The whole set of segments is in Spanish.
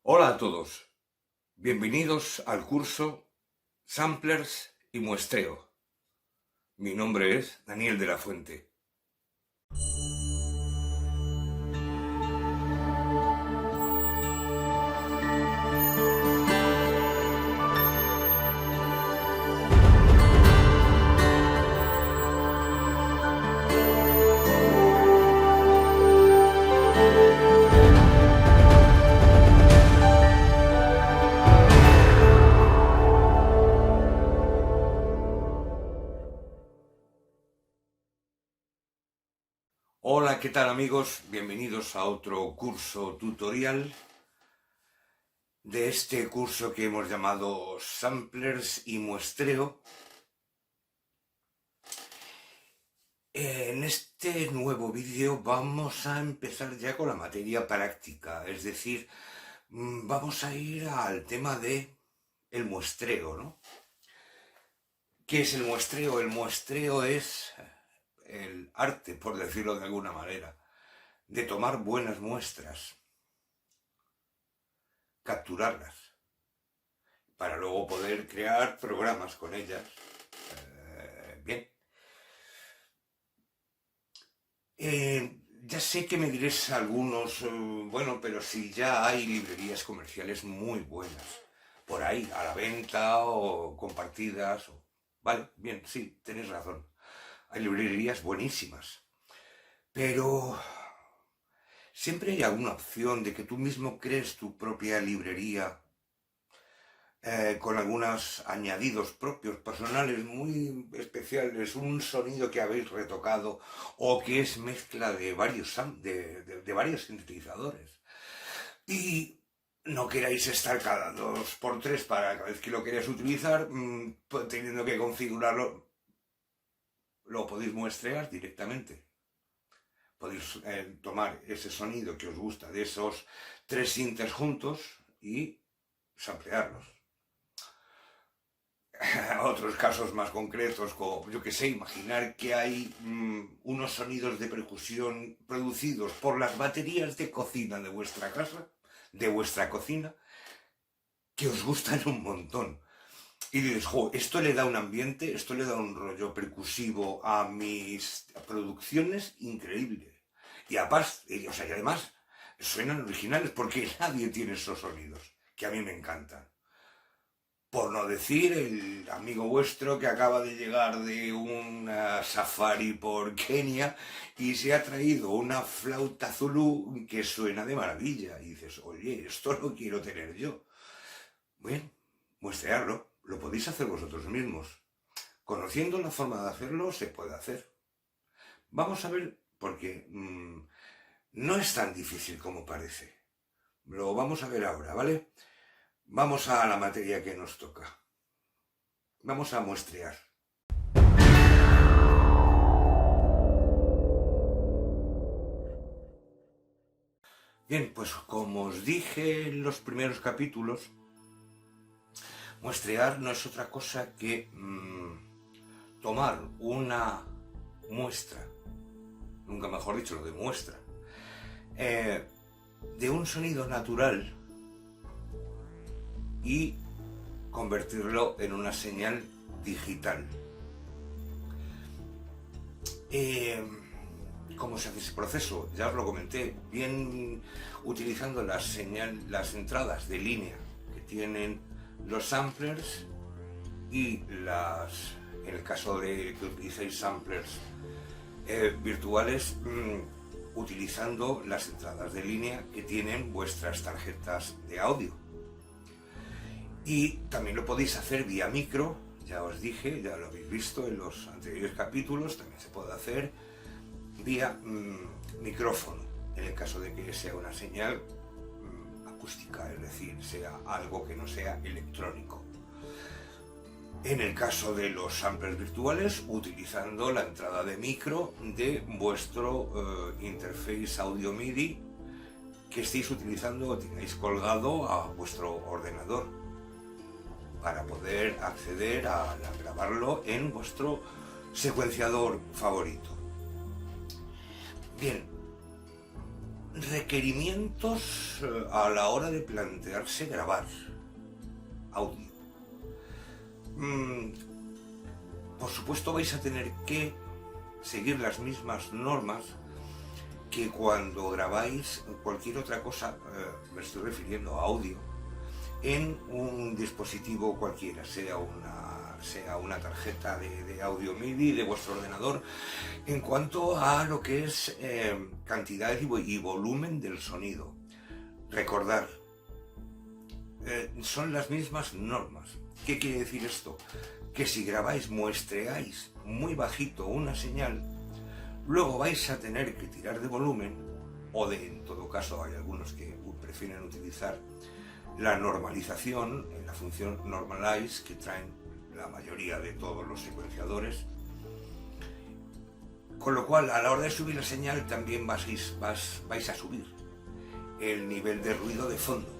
Hola a todos, bienvenidos al curso Samplers y Muestreo. Mi nombre es Daniel de la Fuente. Hola, ¿qué tal amigos? Bienvenidos a otro curso tutorial de este curso que hemos llamado Samplers y Muestreo. En este nuevo vídeo vamos a empezar ya con la materia práctica, es decir, vamos a ir al tema de el muestreo, ¿no? ¿Qué es el muestreo? El muestreo es el arte, por decirlo de alguna manera, de tomar buenas muestras, capturarlas, para luego poder crear programas con ellas. Bien. Ya sé que me diréis algunos, bueno, pero si ya hay librerías comerciales muy buenas, por ahí, a la venta o compartidas. Vale, bien, sí, tenéis razón. Hay librerías buenísimas. Pero siempre hay alguna opción de que tú mismo crees tu propia librería con algunos añadidos propios, personales, muy especiales, un sonido que habéis retocado o que es mezcla de varios sintetizadores. Y no queráis estar cada 2x3 para cada vez que lo queráis utilizar, teniendo que configurarlo, lo podéis muestrear directamente. Podéis tomar ese sonido que os gusta de esos 3 sintes juntos y samplearlos. Otros casos más concretos, como yo que sé, imaginar que hay unos sonidos de percusión producidos por las baterías de cocina de vuestra casa, de vuestra cocina, que os gustan un montón. Y dices, jo, esto le da un ambiente, esto le da un rollo percusivo a mis producciones increíble. Y además suenan originales porque nadie tiene esos sonidos, que a mí me encantan. Por no decir el amigo vuestro que acaba de llegar de un safari por Kenia y se ha traído una flauta zulú que suena de maravilla. Y dices, oye, esto lo quiero tener yo. Bueno, muestrearlo, lo podéis hacer vosotros mismos. Conociendo la forma de hacerlo, se puede hacer. Vamos a ver, porque no es tan difícil como parece. Lo vamos a ver ahora, ¿vale? Vamos a la materia que nos toca. Vamos a muestrear. Bien, pues como os dije en los primeros capítulos, muestrear no es otra cosa que tomar una muestra, nunca mejor dicho, lo de muestra, de un sonido natural y convertirlo en una señal digital. ¿Cómo se hace ese proceso? Ya os lo comenté, bien utilizando las entradas de línea que tienen los samplers y en el caso de que utilicéis samplers virtuales, utilizando las entradas de línea que tienen vuestras tarjetas de audio. Y también lo podéis hacer vía micro, ya os dije, ya lo habéis visto en los anteriores capítulos, también se puede hacer vía micrófono, en el caso de que sea una señal acústica, es decir, sea algo que no sea electrónico. En el caso de los samplers virtuales, utilizando la entrada de micro de vuestro interface audio MIDI que estéis utilizando o tengáis colgado a vuestro ordenador para poder acceder a grabarlo en vuestro secuenciador favorito. Bien, Requerimientos a la hora de plantearse grabar audio. Por supuesto vais a tener que seguir las mismas normas que cuando grabáis cualquier otra cosa, me estoy refiriendo a audio, en un dispositivo cualquiera, sea una tarjeta de audio MIDI de vuestro ordenador, en cuanto a lo que es cantidad y volumen del sonido. Recordad, son las mismas normas. ¿Qué quiere decir esto? Que si grabáis, muestreáis muy bajito una señal, luego vais a tener que tirar de volumen, en todo caso hay algunos que prefieren utilizar la normalización, en la función normalize que traen la mayoría de todos los secuenciadores, con lo cual a la hora de subir la señal también vais a subir el nivel de ruido de fondo.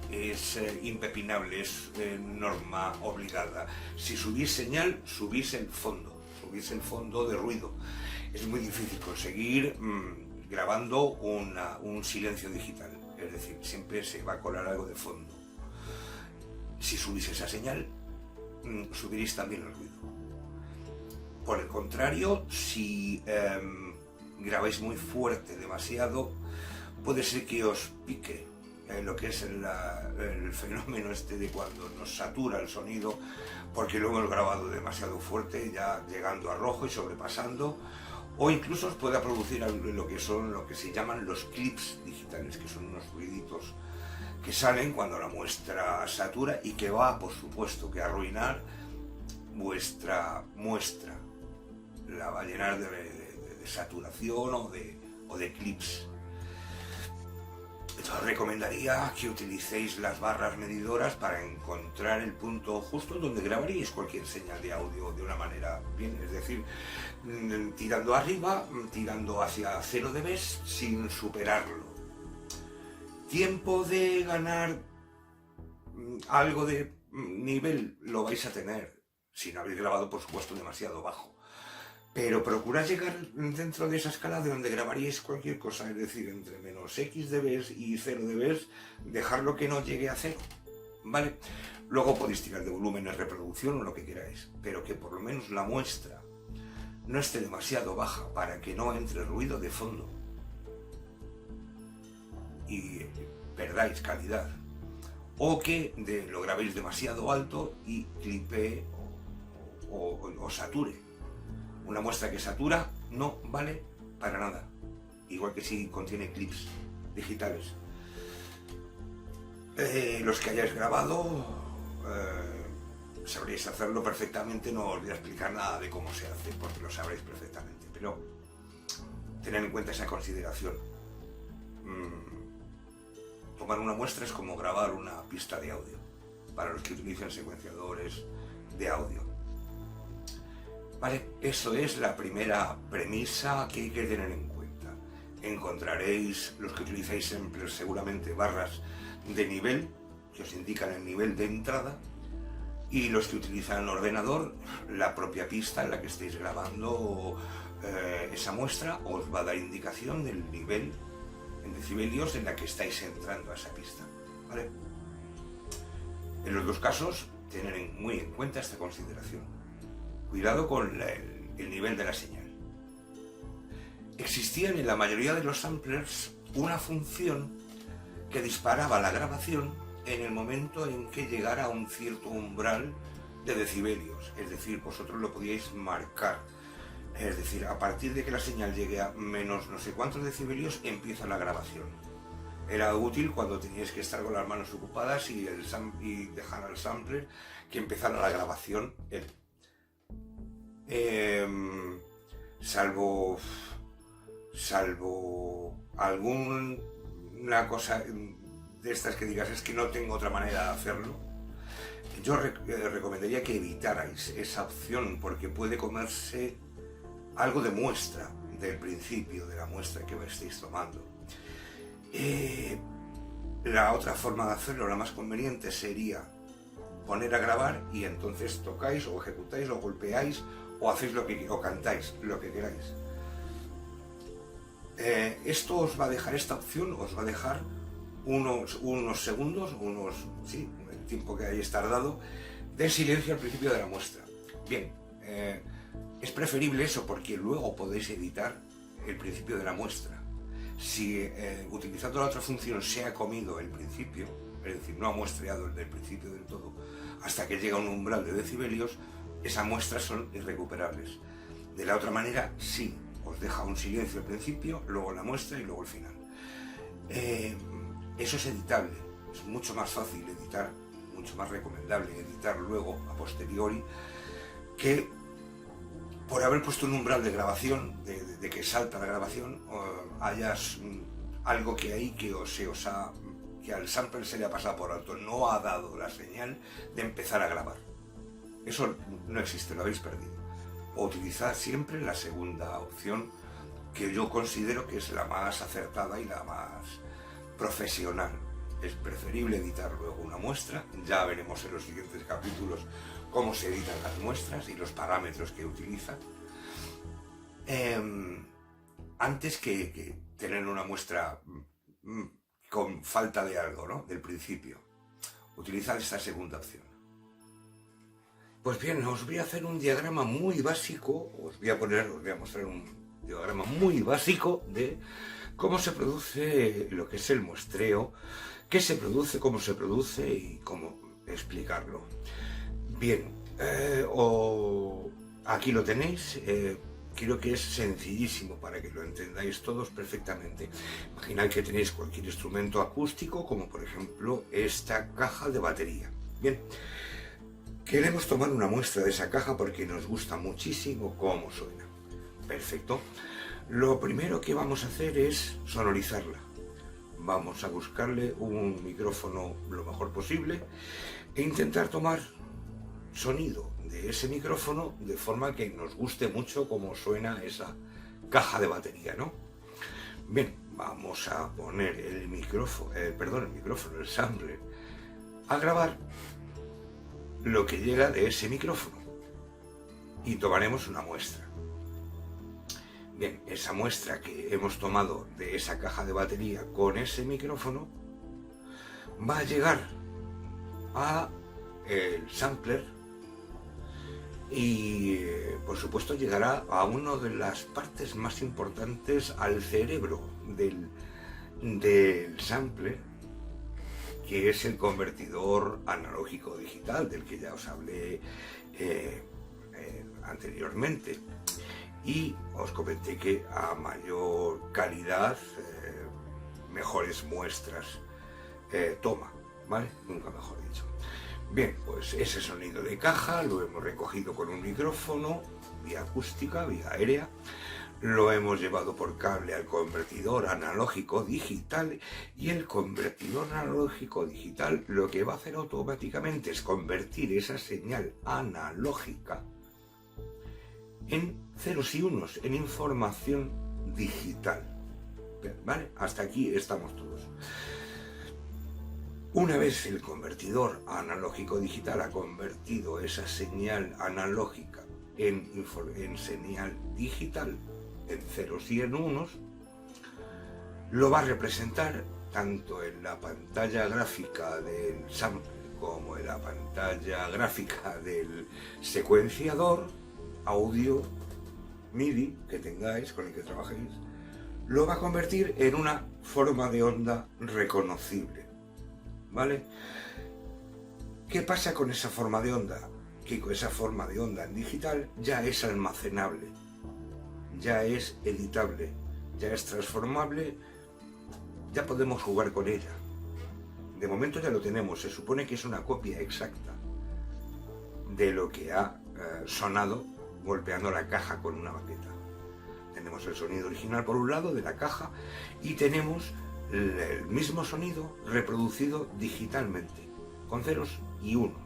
Es impepinable, es norma obligada. Si subís señal, subís el fondo de ruido. Es muy difícil conseguir grabando un silencio digital, es decir, siempre se va a colar algo de fondo. Si subís esa señal, subiréis también el ruido. Por el contrario, si grabáis muy fuerte, demasiado, puede ser que os pique lo que es el fenómeno este de cuando nos satura el sonido, porque lo hemos grabado demasiado fuerte, ya llegando a rojo y sobrepasando, o incluso os pueda producir lo que se llaman los clips digitales, que son unos ruiditos que salen cuando la muestra satura y que va, por supuesto, que a arruinar vuestra muestra, la va a llenar de saturación o de clips. Entonces recomendaría que utilicéis las barras medidoras para encontrar el punto justo donde grabaríais cualquier señal de audio de una manera bien, es decir, tirando arriba, tirando hacia 0 dB sin superarlo. Tiempo de ganar algo de nivel lo vais a tener, si no habéis grabado, por supuesto, demasiado bajo. Pero procurad llegar dentro de esa escala de donde grabaríais cualquier cosa, es decir, entre menos X dB y 0 dB, dejarlo que no llegue a 0, ¿vale? Luego podéis tirar de volúmenes, reproducción o lo que queráis, pero que por lo menos la muestra no esté demasiado baja para que no entre ruido de fondo y perdáis calidad, o que lo grabéis demasiado alto y clipee o sature. Una muestra que satura no vale para nada, igual que si contiene clips digitales. Los que hayáis grabado sabréis hacerlo perfectamente, no os voy a explicar nada de cómo se hace porque lo sabréis perfectamente, pero tened en cuenta esa consideración. Tomar una muestra es como grabar una pista de audio, para los que utilizan secuenciadores de audio. Vale, eso es la primera premisa que hay que tener en cuenta. Encontraréis, los que utilizáis samplers, seguramente barras de nivel, que os indican el nivel de entrada, y los que utilizan ordenador, la propia pista en la que estéis grabando esa muestra os va a dar indicación del nivel en decibelios en la que estáis entrando a esa pista, ¿vale? En los dos casos, tener muy en cuenta esta consideración. Cuidado con el nivel de la señal. Existían en la mayoría de los samplers una función que disparaba la grabación en el momento en que llegara a un cierto umbral de decibelios. Es decir, vosotros lo podíais marcar. Es decir, a partir de que la señal llegue a menos no sé cuántos decibelios, empieza la grabación. Era útil cuando teníais que estar con las manos ocupadas y dejar al sampler que empezara la grabación. Salvo alguna cosa de estas que digas es que no tengo otra manera de hacerlo, yo recomendaría que evitarais esa opción porque puede comerse algo de muestra del principio de la muestra que estéis tomando. La otra forma de hacerlo, la más conveniente, sería poner a grabar y entonces tocáis o ejecutáis o golpeáis o hacéis o cantáis lo que queráis. Esto os va a dejar, esta opción os va a dejar unos segundos, sí, el tiempo que hayáis tardado, de silencio al principio de la muestra. Bien, es preferible eso porque luego podéis editar el principio de la muestra. Si utilizando la otra función se ha comido el principio, es decir, no ha muestreado el principio del todo, hasta que llega a un umbral de decibelios, esas muestras son irrecuperables. De la otra manera, sí, os deja un silencio al principio, luego la muestra y luego el final. Eso es editable, es mucho más fácil editar, mucho más recomendable editar luego a posteriori, que por haber puesto un umbral de grabación, de que salta la grabación, hayas algo que ahí que al sampler se le ha pasado por alto, no ha dado la señal de empezar a grabar. Eso no existe, lo habéis perdido. O utilizad siempre la segunda opción, que yo considero que es la más acertada y la más profesional. Es preferible editar luego una muestra, ya veremos en los siguientes capítulos cómo se editan las muestras y los parámetros que utilizan, antes que tener una muestra con falta de algo, ¿no? Del principio. Utilizad esta segunda opción. Pues bien, os voy a hacer un diagrama muy básico, os voy a mostrar un diagrama muy básico de cómo se produce lo que es el muestreo, qué se produce, cómo se produce y cómo explicarlo. Bien, aquí lo tenéis, creo que es sencillísimo para que lo entendáis todos perfectamente. Imaginad que tenéis cualquier instrumento acústico, como por ejemplo esta caja de batería. Bien, queremos tomar una muestra de esa caja porque nos gusta muchísimo cómo suena. Perfecto. Lo primero que vamos a hacer es sonorizarla. Vamos a buscarle un micrófono lo mejor posible e intentar tomar sonido de ese micrófono de forma que nos guste mucho cómo suena esa caja de batería, ¿no? Bien, vamos a poner el sampler a grabar lo que llega de ese micrófono y tomaremos una muestra. Bien, esa muestra que hemos tomado de esa caja de batería con ese micrófono va a llegar a el sampler y por supuesto llegará a una de las partes más importantes al cerebro del sampler, que es el convertidor analógico digital del que ya os hablé anteriormente. Y os comenté que a mayor calidad, mejores muestras toma, ¿vale? Nunca mejor dicho. Bien, pues ese sonido de caja lo hemos recogido con un micrófono, vía acústica, vía aérea, lo hemos llevado por cable al convertidor analógico digital y el convertidor analógico digital lo que va a hacer automáticamente es convertir esa señal analógica en ceros y unos, en información digital. ¿Vale? Hasta aquí estamos todos. Una vez el convertidor analógico digital ha convertido esa señal analógica en señal digital, en ceros y en unos, lo va a representar tanto en la pantalla gráfica del sampler como en la pantalla gráfica del secuenciador audio MIDI que tengáis, con el que trabajéis, lo va a convertir en una forma de onda reconocible, ¿vale? ¿Qué pasa con esa forma de onda? Que con esa forma de onda en digital ya es almacenable, ya es editable, ya es transformable, ya podemos jugar con ella. De momento ya lo tenemos, se supone que es una copia exacta de lo que ha sonado golpeando la caja con una baqueta. Tenemos el sonido original por un lado de la caja y tenemos el mismo sonido reproducido digitalmente, con ceros y unos.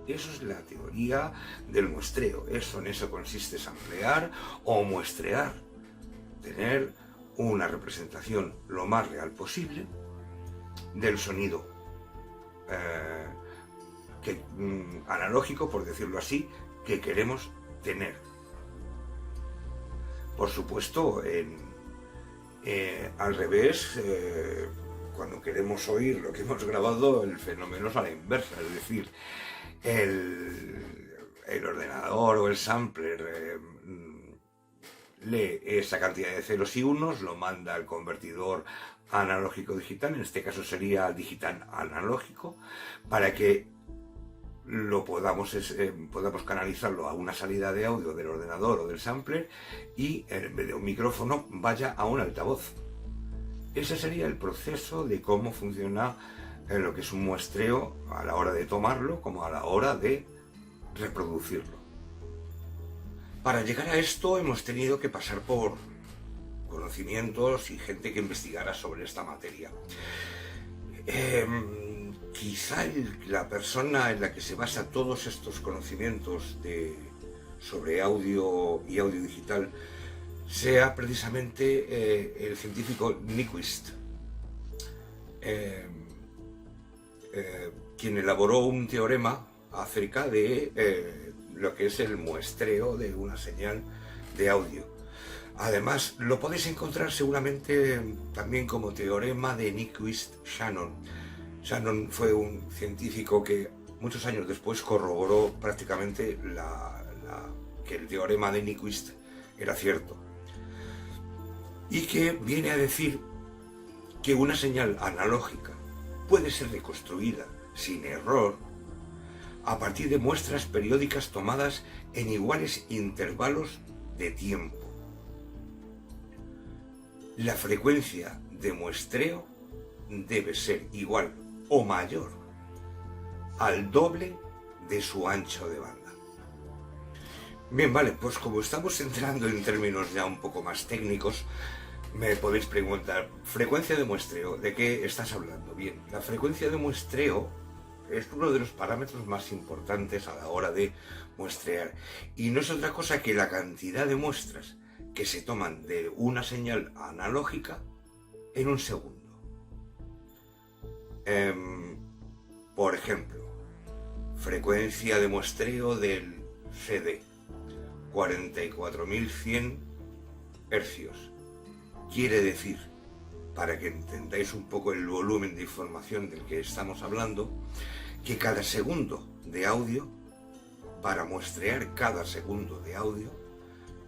Eso es la teoría del muestreo. En eso consiste samplear o muestrear. Tener una representación lo más real posible del sonido analógico, por decirlo así, que queremos tener. Por supuesto, Al revés, cuando queremos oír lo que hemos grabado, el fenómeno es a la inversa, es decir, el ordenador o el sampler lee esa cantidad de ceros y unos, lo manda al convertidor analógico digital, en este caso sería digital analógico, para que lo podamos canalizarlo a una salida de audio del ordenador o del sampler y en vez de un micrófono vaya a un altavoz. Ese sería el proceso de cómo funciona lo que es un muestreo a la hora de tomarlo como a la hora de reproducirlo. Para llegar a esto hemos tenido que pasar por conocimientos y gente que investigara sobre esta materia. Quizá la persona en la que se basa todos estos conocimientos sobre audio y audio digital sea precisamente el científico Nyquist, quien elaboró un teorema acerca de lo que es el muestreo de una señal de audio. Además, lo podéis encontrar seguramente también como teorema de Nyquist-Shannon. Shannon fue un científico que muchos años después corroboró prácticamente que el teorema de Nyquist era cierto. Y que viene a decir que una señal analógica puede ser reconstruida sin error a partir de muestras periódicas tomadas en iguales intervalos de tiempo. La frecuencia de muestreo debe ser igual o mayor al doble de su ancho de banda. Bien, vale, pues como estamos entrando en términos ya un poco más técnicos, me podéis preguntar, ¿frecuencia de muestreo? ¿De qué estás hablando? Bien, la frecuencia de muestreo es uno de los parámetros más importantes a la hora de muestrear y no es otra cosa que la cantidad de muestras que se toman de una señal analógica en un segundo. Por ejemplo, frecuencia de muestreo del CD, 44.100 hercios. Quiere decir, para que entendáis un poco el volumen de información del que estamos hablando, que cada segundo de audio, para muestrear cada segundo de audio,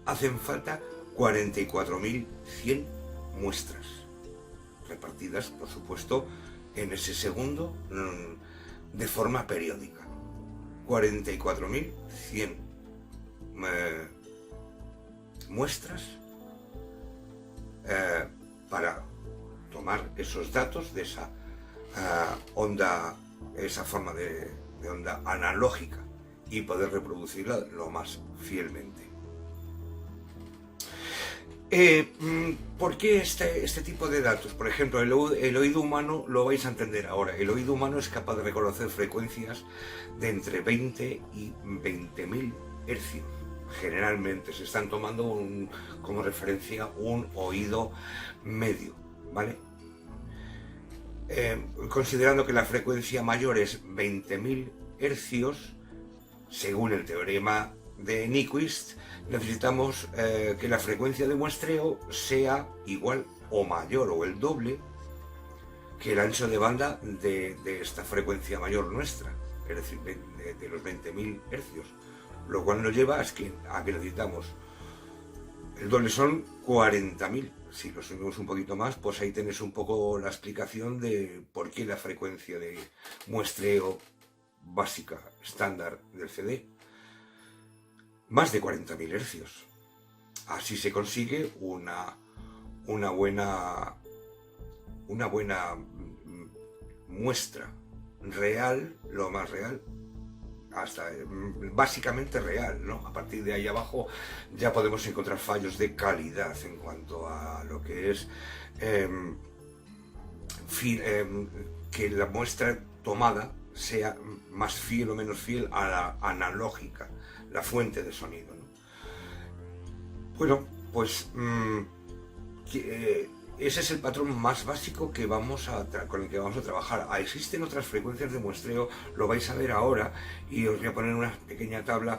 hacen falta 44.100 muestras, repartidas, por supuesto, en ese segundo de forma periódica. 44.100 muestras para tomar esos datos de esa onda, esa forma de onda analógica y poder reproducirla lo más fielmente. ¿Por qué este tipo de datos? Por ejemplo, el oído humano lo vais a entender ahora. El oído humano es capaz de reconocer frecuencias de entre 20 y 20.000 hercios. Generalmente se están tomando como referencia un oído medio, ¿vale? Considerando que la frecuencia mayor es 20.000 hercios, según el teorema de Nyquist, necesitamos que la frecuencia de muestreo sea igual o mayor o el doble que el ancho de banda de esta frecuencia mayor nuestra, es decir, de los 20.000 hercios, lo cual nos lleva a que necesitamos el doble, son 40.000. Si lo subimos un poquito más, pues ahí tenéis un poco la explicación de por qué la frecuencia de muestreo básica estándar del CD más de 40.000 hercios. Así se consigue una buena muestra real, lo más real, hasta básicamente real, ¿no? A partir de ahí abajo ya podemos encontrar fallos de calidad en cuanto a lo que es que la muestra tomada sea más fiel o menos fiel a la analógica, la fuente de sonido, ¿no? Bueno, pues ese es el patrón más básico que con el que vamos a trabajar. Existen otras frecuencias de muestreo, lo vais a ver ahora, y os voy a poner una pequeña tabla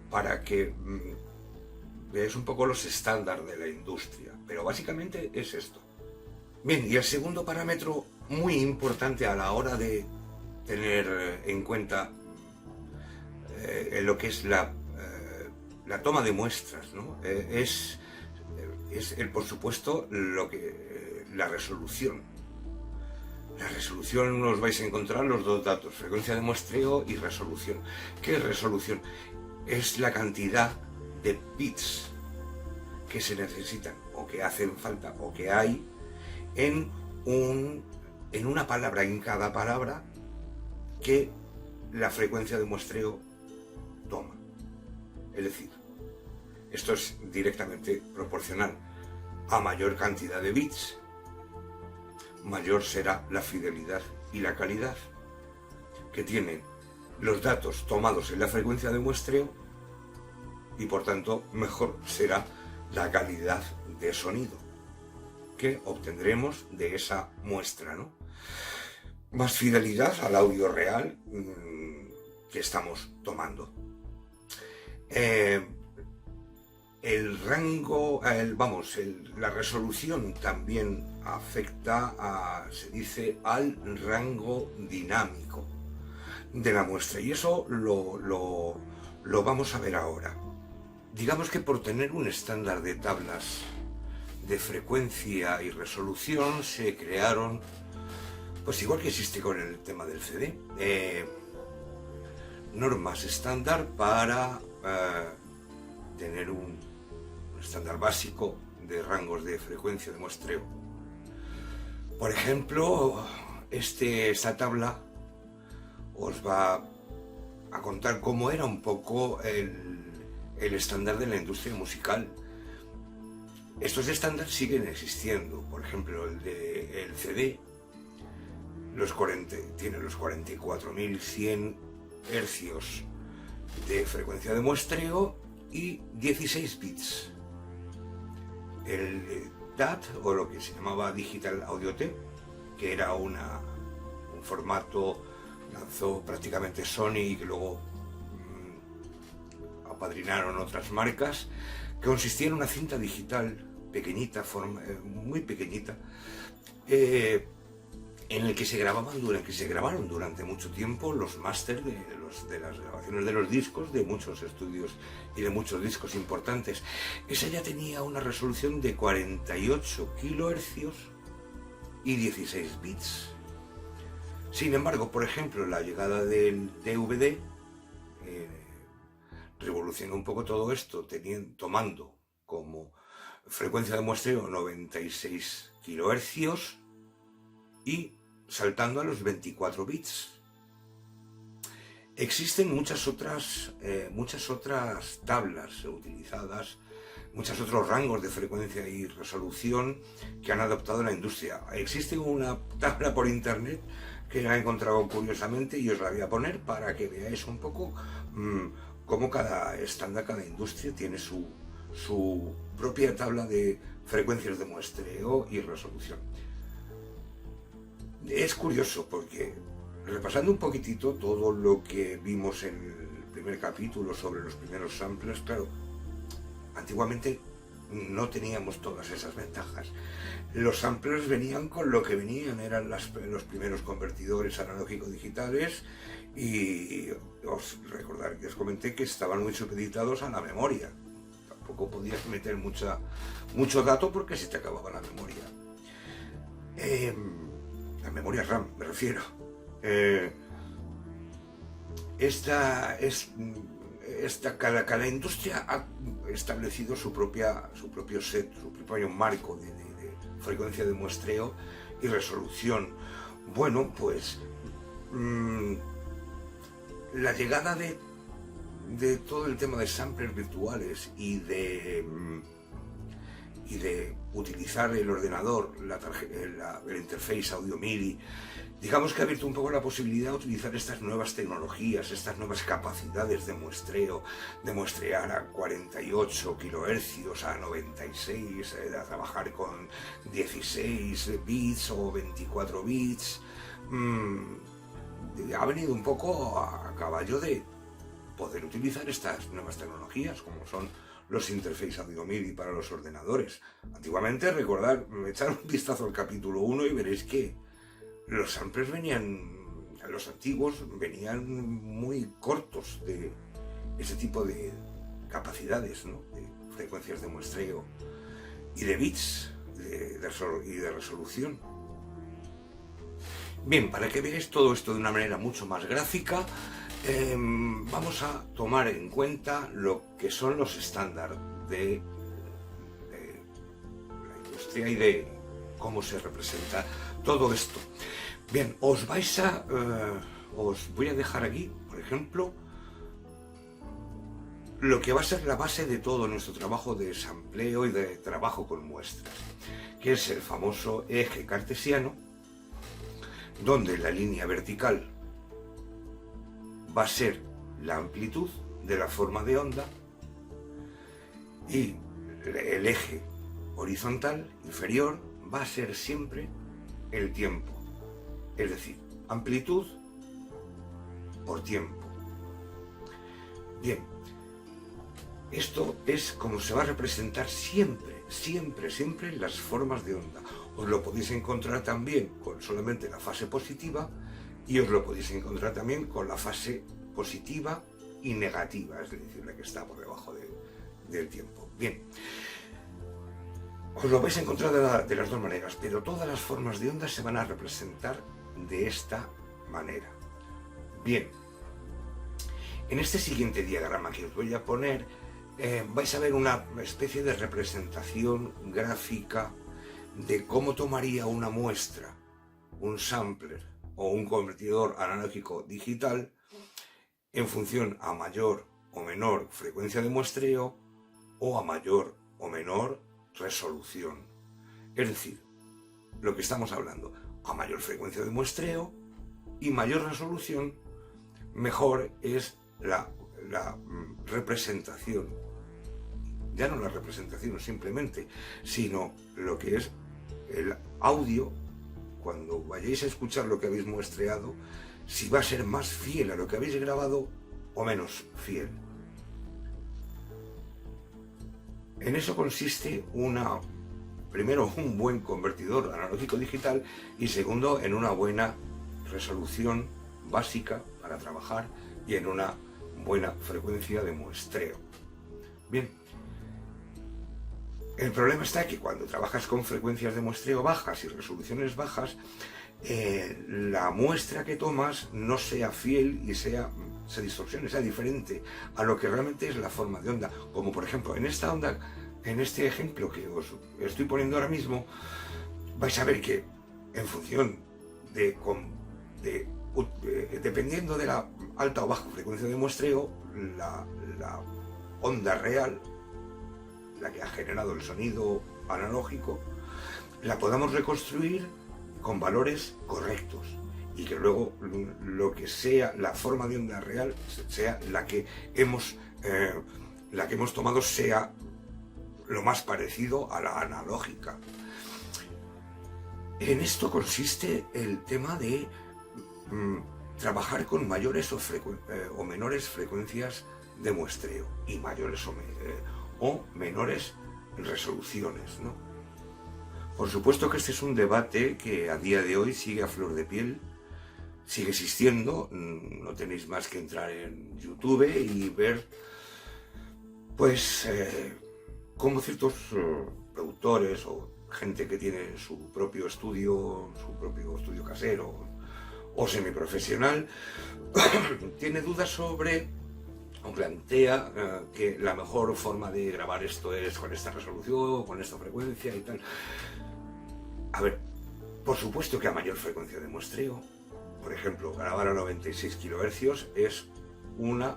para que Es un poco los estándares de la industria, pero básicamente es esto. Bien, y el segundo parámetro muy importante a la hora de tener en cuenta lo que es la toma de muestras, ¿no? Es por supuesto, la resolución. La resolución os vais a encontrar los dos datos, frecuencia de muestreo y resolución. ¿Qué es resolución? Es la cantidad de bits que se necesitan o que hacen falta o que hay en una palabra, en cada palabra que la frecuencia de muestreo toma. Es decir, esto es directamente proporcional. A mayor cantidad de bits, mayor será la fidelidad y la calidad que tienen los datos tomados en la frecuencia de muestreo, y por tanto mejor será la calidad de sonido que obtendremos de esa muestra, ¿no? Más fidelidad al audio real que estamos tomando. El rango, la resolución también afecta se dice, al rango dinámico de la muestra, y eso lo vamos a ver ahora. Digamos que por tener un estándar de tablas de frecuencia y resolución se crearon, pues igual que existe con el tema del CD, normas estándar para tener un estándar básico de rangos de frecuencia de muestreo. Por ejemplo, esta tabla os va a contar cómo era un poco el estándar de la industria musical. Estos estándares siguen existiendo. Por ejemplo, el CD tiene los 44.100 hercios de frecuencia de muestreo y 16 bits. El DAT, o lo que se llamaba Digital Audio Tape, que era un formato, lanzó prácticamente Sony y que luego apadrinaron otras marcas, que consistía en una cinta digital pequeñita, muy pequeñita, en el que se grabaron durante mucho tiempo los máster de las grabaciones de los discos de muchos estudios y de muchos discos importantes. Esa ya tenía una resolución de 48 kilohercios y 16 bits. Sin embargo, por ejemplo, la llegada del DVD revolucionó un poco todo esto, tomando como frecuencia de muestreo 96 kilohercios y saltando a los 24 bits. Existen muchas otras tablas utilizadas, muchos otros rangos de frecuencia y resolución que han adoptado la industria. Existe una tabla por internet que la he encontrado curiosamente y os la voy a poner para que veáis un poco cómo cada estándar, cada industria tiene su propia tabla de frecuencias de muestreo y resolución. Es curioso porque, repasando un poquitito todo lo que vimos en el primer capítulo sobre los primeros samplers, claro, antiguamente no teníamos todas esas ventajas. Los samplers venían con lo que venían, eran los primeros convertidores analógicos digitales, y os recordar que os comenté que estaban muy supeditados a la memoria. Tampoco podías meter mucho dato porque se te acababa la memoria. La memoria RAM, me refiero. Cada industria ha establecido su propio set, su propio marco de frecuencia de muestreo y resolución. Bueno, pues la llegada de todo el tema de samplers virtuales y de utilizar el ordenador, el interface audio MIDI, digamos que ha abierto un poco la posibilidad de utilizar estas nuevas tecnologías, estas nuevas capacidades de muestreo, de muestrear a 48 kilohercios, a 96, a trabajar con 16 bits o 24 bits. Ha venido un poco a caballo de poder utilizar estas nuevas tecnologías, como son los interfaces audio MIDI para los ordenadores. Antiguamente, recordad, echar un vistazo al capítulo 1 y veréis que los samplers los antiguos venían muy cortos de ese tipo de capacidades, ¿no? De frecuencias de muestreo y de bits y de resolución. Bien, para que veáis todo esto de una manera mucho más gráfica, vamos a tomar en cuenta lo que son los estándares de la industria y de cómo se representa todo esto. Bien, os voy a dejar aquí, por ejemplo, lo que va a ser la base de todo nuestro trabajo de sampleo y de trabajo con muestras, que es el famoso eje cartesiano, donde la línea vertical va a ser la amplitud de la forma de onda y el eje horizontal inferior va a ser siempre el tiempo, es decir, amplitud por tiempo. Bien, esto es como se va a representar siempre las formas de onda. Os lo podéis encontrar también con solamente la fase positiva y os lo podéis encontrar también con la fase positiva y negativa, es decir, la que está por debajo del tiempo. Bien, os lo vais a encontrar de las dos maneras, pero todas las formas de onda se van a representar de esta manera. Bien, en este siguiente diagrama que os voy a poner, vais a ver una especie de representación gráfica de cómo tomaría una muestra, un sampler o un convertidor analógico digital en función a mayor o menor frecuencia de muestreo o a mayor o menor resolución. Es decir, lo que estamos hablando, a mayor frecuencia de muestreo y mayor resolución, mejor es la representación. Ya no la representación simplemente, sino lo que es el audio. Cuando vayáis a escuchar lo que habéis muestreado, si va a ser más fiel a lo que habéis grabado o menos fiel. En eso consiste primero, un buen convertidor analógico digital y segundo, en una buena resolución básica para trabajar y en una buena frecuencia de muestreo. Bien, el problema está que cuando trabajas con frecuencias de muestreo bajas y resoluciones bajas, la muestra que tomas no sea fiel y se distorsione, sea diferente a lo que realmente es la forma de onda. Como por ejemplo en esta onda, en este ejemplo que os estoy poniendo ahora mismo, vais a ver que en función dependiendo de la alta o baja frecuencia de muestreo, la onda real, la que ha generado el sonido analógico, la podamos reconstruir con valores correctos y que luego lo que sea la forma de onda real sea la que hemos tomado, sea lo más parecido a la analógica. En esto consiste el tema de trabajar con mayores o menores frecuencias de muestreo y mayores o menores resoluciones, ¿no? Por supuesto que este es un debate que a día de hoy sigue a flor de piel, sigue existiendo. No tenéis más que entrar en YouTube y ver pues cómo ciertos productores o gente que tiene su propio estudio casero o semiprofesional tiene dudas sobre o plantea que la mejor forma de grabar esto es con esta resolución, con esta frecuencia y tal. A ver, por supuesto que a mayor frecuencia de muestreo, por ejemplo, grabar a 96 kHz es una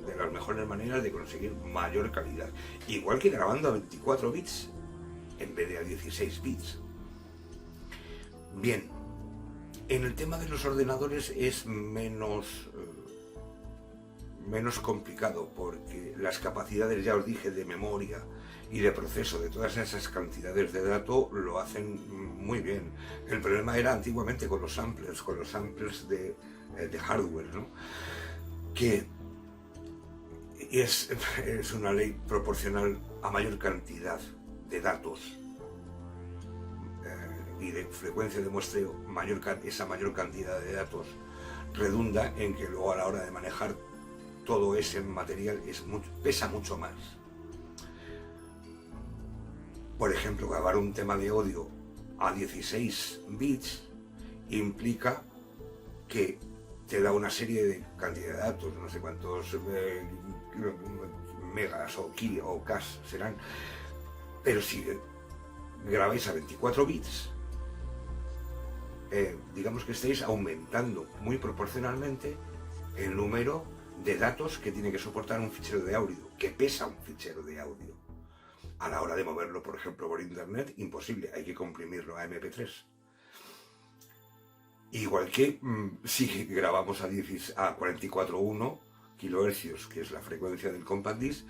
de las mejores maneras de conseguir mayor calidad. Igual que grabando a 24 bits en vez de a 16 bits. Bien, en el tema de los ordenadores es menos complicado porque las capacidades, ya os dije, de memoria y de proceso de todas esas cantidades de datos lo hacen muy bien. El problema era antiguamente con los samplers de hardware, ¿no? Que Y es una ley proporcional a mayor cantidad de datos y de frecuencia de muestreo, esa mayor cantidad de datos redunda en que luego a la hora de manejar todo ese material pesa mucho más. Por ejemplo, grabar un tema de audio a 16 bits implica que te da una serie de cantidad de datos, no sé cuántos megas o K serán, pero si grabáis a 24 bits, digamos que estáis aumentando muy proporcionalmente el número de datos que tiene que soportar un fichero de audio, que pesa un fichero de audio. A la hora de moverlo, por ejemplo, por internet, imposible, hay que comprimirlo a MP3. Igual que si grabamos a 44.1 kHz, que es la frecuencia del compact disc,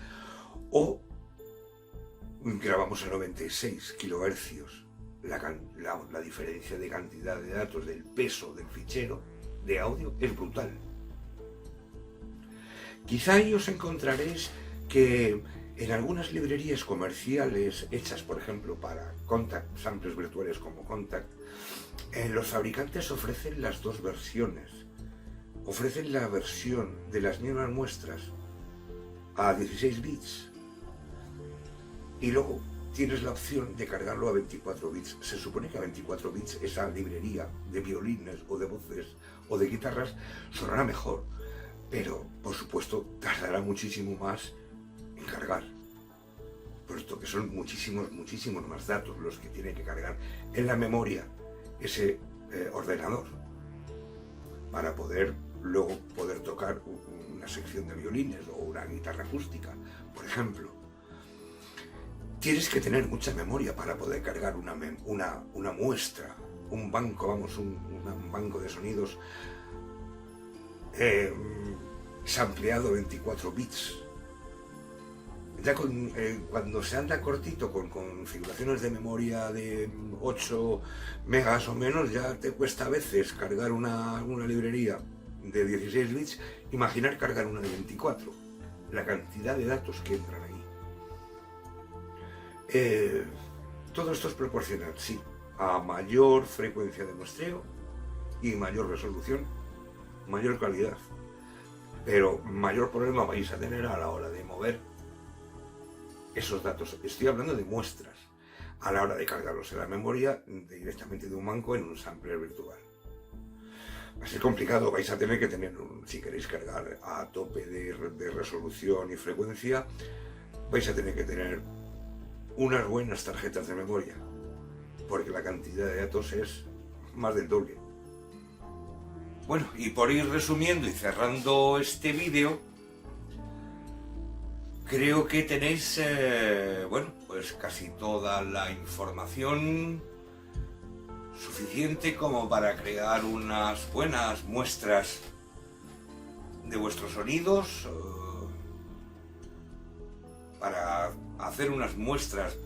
o grabamos a 96 kHz, la diferencia de cantidad de datos, del peso del fichero de audio es brutal. Quizá ahí os encontraréis que en algunas librerías comerciales hechas, por ejemplo, para Kontakt, samples virtuales como Kontakt, los fabricantes ofrecen las dos versiones. Ofrecen la versión de las mismas muestras a 16 bits y luego tienes la opción de cargarlo a 24 bits. Se supone que a 24 bits esa librería de violines o de voces o de guitarras sonará mejor, pero por supuesto tardará muchísimo más en cargar, puesto que son muchísimos más datos los que tiene que cargar en la memoria ese ordenador para luego poder tocar una sección de violines o una guitarra acústica, por ejemplo. Tienes que tener mucha memoria para poder cargar una muestra, un banco, un banco de sonidos sampleado a 24 bits. Ya cuando se anda cortito con configuraciones de memoria de 8 megas o menos, ya te cuesta a veces cargar una librería de 16 bits, imaginar cargar una de 24, la cantidad de datos que entran ahí. Todo esto es proporcional, sí, a mayor frecuencia de muestreo y mayor resolución, mayor calidad, pero mayor problema vais a tener a la hora de mover esos datos. Estoy hablando de muestras, a la hora de cargarlos en la memoria directamente de un banco en un sampler virtual. Va a ser complicado, vais a tener que tener, si queréis cargar a tope de resolución y frecuencia, vais a tener que tener unas buenas tarjetas de memoria, porque la cantidad de datos es más del doble. Bueno, y por ir resumiendo y cerrando este vídeo, creo que tenéis, pues casi toda la información suficiente como para crear unas buenas muestras de vuestros sonidos, para hacer unas muestras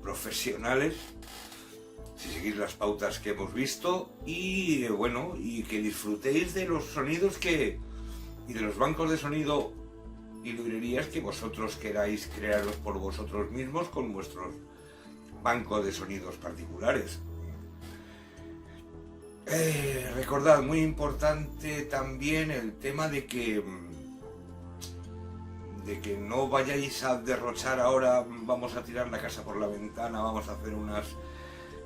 profesionales, si seguís las pautas que hemos visto, y que disfrutéis de los sonidos y de los bancos de sonido y librerías que vosotros queráis crearos por vosotros mismos con vuestros bancos de sonidos particulares. Recordad, muy importante también el tema de que no vayáis a derrochar ahora, vamos a tirar la casa por la ventana, vamos a hacer unas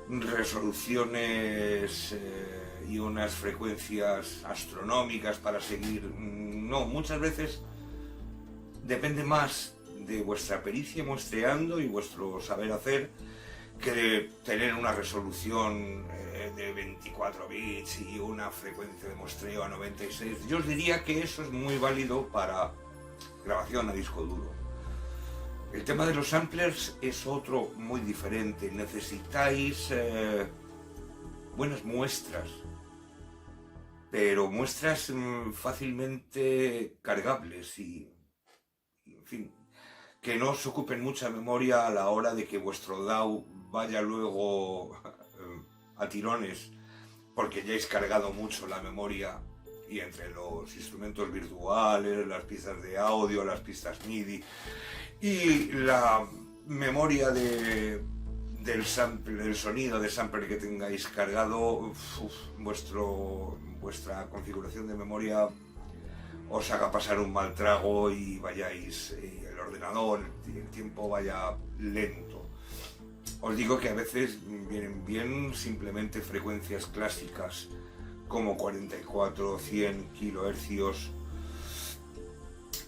resoluciones y unas frecuencias astronómicas para seguir. No, muchas veces depende más de vuestra pericia muestreando y vuestro saber hacer que de tener una resolución de 24 bits y una frecuencia de muestreo a 96. Yo os diría que eso es muy válido para grabación a disco duro. El tema de los samplers es otro muy diferente. Necesitáis buenas muestras, pero muestras fácilmente cargables y, en fin, que no os ocupen mucha memoria a la hora de que vuestro DAW vaya luego a tirones, porque ya habéis cargado mucho la memoria y entre los instrumentos virtuales, las piezas de audio, las pistas MIDI y la memoria del sonido de sampler que tengáis cargado, vuestra configuración de memoria os haga pasar un mal trago y vayáis, el ordenador, el tiempo vaya lento. Os digo que a veces vienen bien simplemente frecuencias clásicas como 44, 100 kHz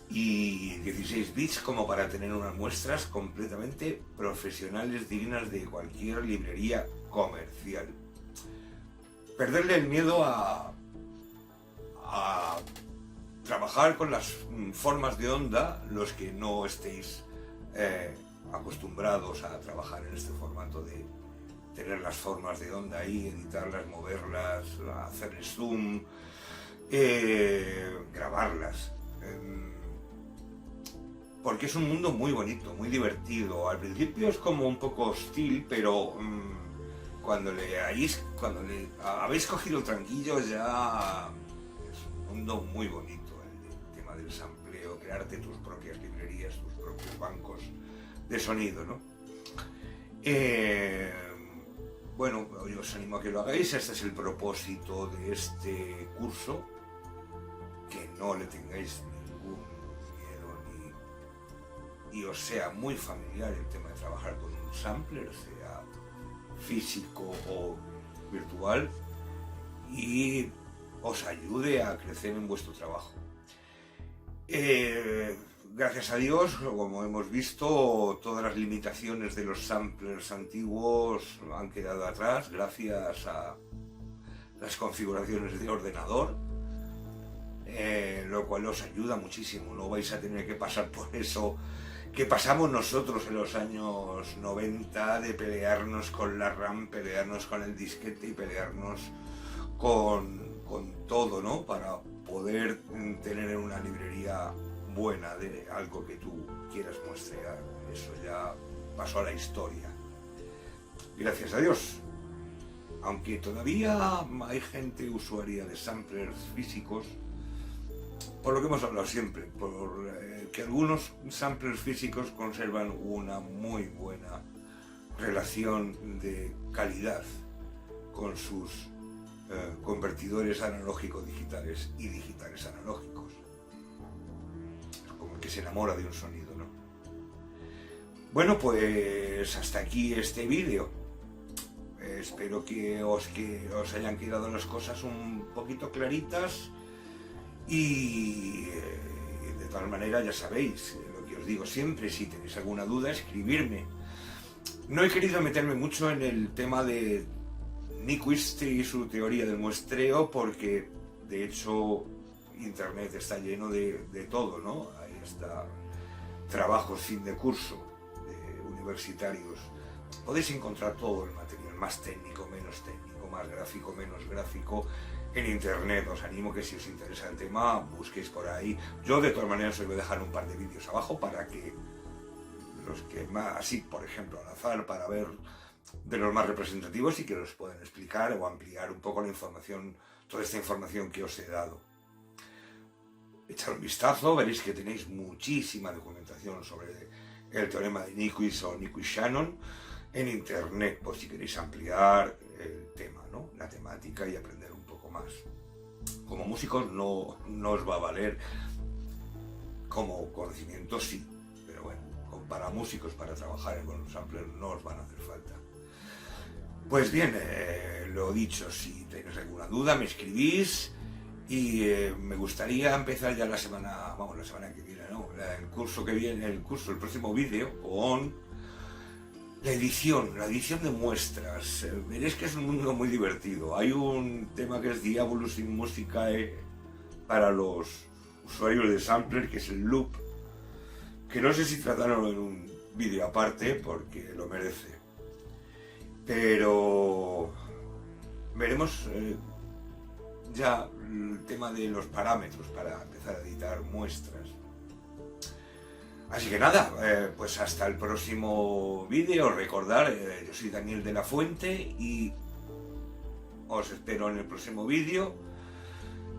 y 16 bits como para tener unas muestras completamente profesionales dignas de cualquier librería comercial. Perderle el miedo a trabajar con las formas de onda, los que no estéis acostumbrados a trabajar en este formato de tener las formas de onda ahí, editarlas, moverlas, hacer zoom, grabarlas. Porque es un mundo muy bonito, muy divertido. Al principio es como un poco hostil, pero cuando habéis cogido el tranquillo ya es un mundo muy bonito el tema del sampleo, crearte tus propias librerías, tus propios bancos de sonido, ¿no? Bueno, yo os animo a que lo hagáis. Este es el propósito de este curso, que no le tengáis ningún miedo y os sea muy familiar el tema de trabajar con un sampler, sea físico o virtual, y os ayude a crecer en vuestro trabajo. Gracias a Dios, como hemos visto, todas las limitaciones de los samplers antiguos han quedado atrás gracias a las configuraciones de ordenador, lo cual os ayuda muchísimo. No vais a tener que pasar por eso que pasamos nosotros en los años 90, de pelearnos con la RAM, pelearnos con el disquete y pelearnos con todo, ¿no? Para poder tener una librería buena de algo que tú quieras muestrear. Eso ya pasó a la historia, gracias a Dios. Aunque todavía hay gente usuaria de samplers físicos, por lo que hemos hablado siempre, que algunos samplers físicos conservan una muy buena relación de calidad con sus convertidores analógicos digitales y digitales analógicos. Como el que se enamora de un sonido, ¿no? Bueno, pues hasta aquí este vídeo. Espero que os hayan quedado las cosas un poquito claritas y de tal manera ya sabéis lo que os digo siempre: si tenéis alguna duda, escribirme. No he querido meterme mucho en el tema de Nyquist y su teoría del muestreo, porque de hecho internet está lleno de todo, ¿no? Ahí está trabajos fin de curso de universitarios. Podéis encontrar todo el material, más técnico, menos técnico, más gráfico, menos gráfico, en internet. Os animo que si os interesa el tema, busquéis por ahí. Yo de todas maneras os voy a dejar un par de vídeos abajo para que los que más, así por ejemplo al azar, para ver de los más representativos y que los puedan explicar o ampliar un poco la información, toda esta información que os he dado. Echad un vistazo, veréis que tenéis muchísima documentación sobre el teorema de Nyquist o Nyquist-Shannon en internet, por si queréis ampliar el tema, ¿no? La temática, y aprender un poco más. Como músicos no os va a valer, como conocimiento sí, pero bueno, para músicos, para trabajar con un sampler, no os van a hacer falta. Pues bien, lo dicho, si tenéis alguna duda me escribís, y me gustaría empezar ya la semana que viene, ¿no? El curso que viene, el próximo vídeo, con la edición de muestras. Veréis que es un mundo muy divertido. Hay un tema que es Diabolus in Musicae para los usuarios de sampler, que es el loop, que no sé si tratarlo en un vídeo aparte porque lo merece, pero veremos ya el tema de los parámetros para empezar a editar muestras. Así que nada, pues hasta el próximo vídeo. Recordad, yo soy Daniel de la Fuente y os espero en el próximo vídeo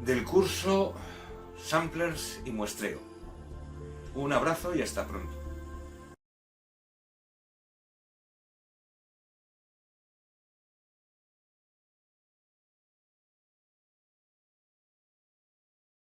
del curso Samplers y Muestreo. Un abrazo y hasta pronto.